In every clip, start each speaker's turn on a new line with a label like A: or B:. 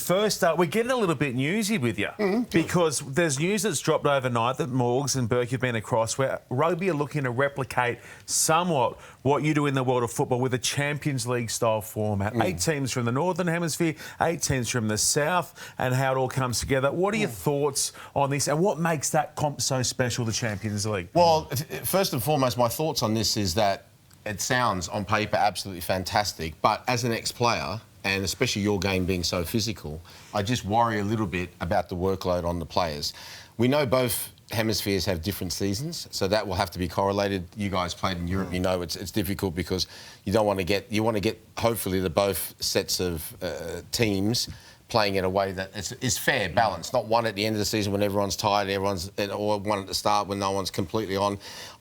A: first up, we're getting a little bit newsy with you because there's news that's dropped overnight that Morgs and Burke have been across where Rugby are looking to replicate somewhat what you do in the world of football with a Champions League style format. 8 teams from the Northern Hemisphere, 8 teams from the South, and how it all comes together. What are your thoughts on this and what makes that comp so special, the Champions League?
B: Well, first and foremost, my thoughts on this is that it sounds on paper absolutely fantastic, but as an ex-player, and especially your game being so physical, I just worry a little bit about the workload on the players. We know both hemispheres have different seasons, so that will have to be correlated. You guys played in Europe, you know it's difficult because you want to get hopefully the both sets of teams playing in a way that is fair, balanced, not one at the end of the season when everyone's tired, or one at the start when no one's completely on.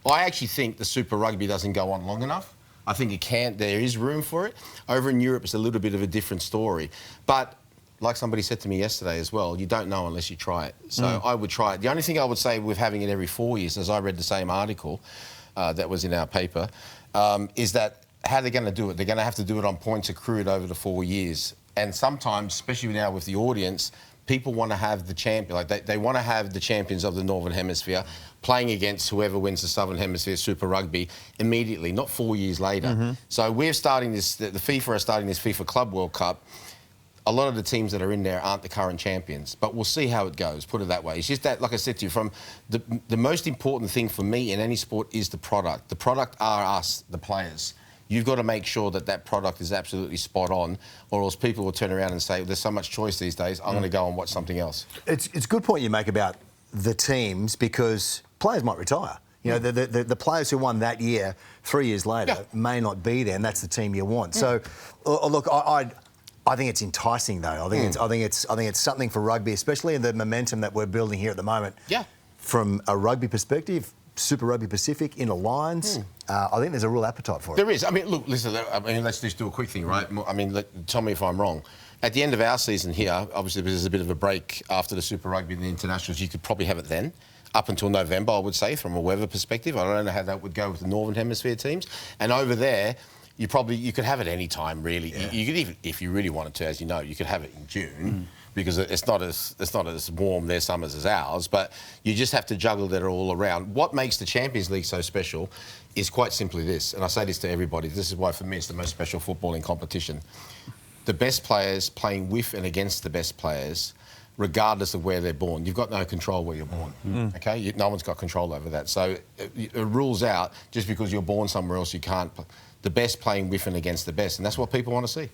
B: I actually think the Super Rugby doesn't go on long enough. I think there is room for it. Over in Europe, it's a little bit of a different story. But like somebody said to me yesterday as well, you don't know unless you try it. So I would try it. The only thing I would say with having it every 4 years, as I read the same article that was in our paper, is that how they're going to do it. They're going to have to do it on points accrued over the 4 years. And sometimes, especially now with the audience, people want to have the champion. Like they want to have the champions of the Northern Hemisphere playing against whoever wins the Southern Hemisphere Super Rugby immediately, not 4 years later. So we're starting this. The FIFA are starting this FIFA Club World Cup. A lot of the teams that are in there aren't the current champions, but we'll see how it goes. Put it that way. It's just that, like I said to you, from the most important thing for me in any sport is the product. The product are us, the players. You've got to make sure that that product is absolutely spot on, or else people will turn around and say, there's so much choice these days, I'm going to go and watch something else.
C: It's a good point you make about the teams because players might retire. You know, the players who won that year, 3 years later, may not be there, and that's the team you want. So, look, I think it's enticing though. I think it's something for rugby, especially in the momentum that we're building here at the moment. Yeah. From a rugby perspective, Super Rugby Pacific in Alliance, I think there's a real appetite for it.
B: There is. I mean, look, listen, let's just do a quick thing, right? I mean, tell me if I'm wrong. At the end of our season here, obviously there's a bit of a break after the Super Rugby and the internationals. You could probably have it then, up until November, I would say, from a weather perspective. I don't know how that would go with the Northern Hemisphere teams. And over there, you could have it any time, really. Yeah. You could even, if you really wanted to, as you know, you could have it in June. Because it's not as warm their summers as ours, but you just have to juggle that all around. What makes the Champions League so special is quite simply this, and I say this to everybody, this is why for me it's the most special footballing competition. The best players playing with and against the best players, regardless of where they're born. You've got no control where you're born, okay? No one's got control over that. So it rules out just because you're born somewhere else you can't. The best playing with and against the best, and that's what people want to see.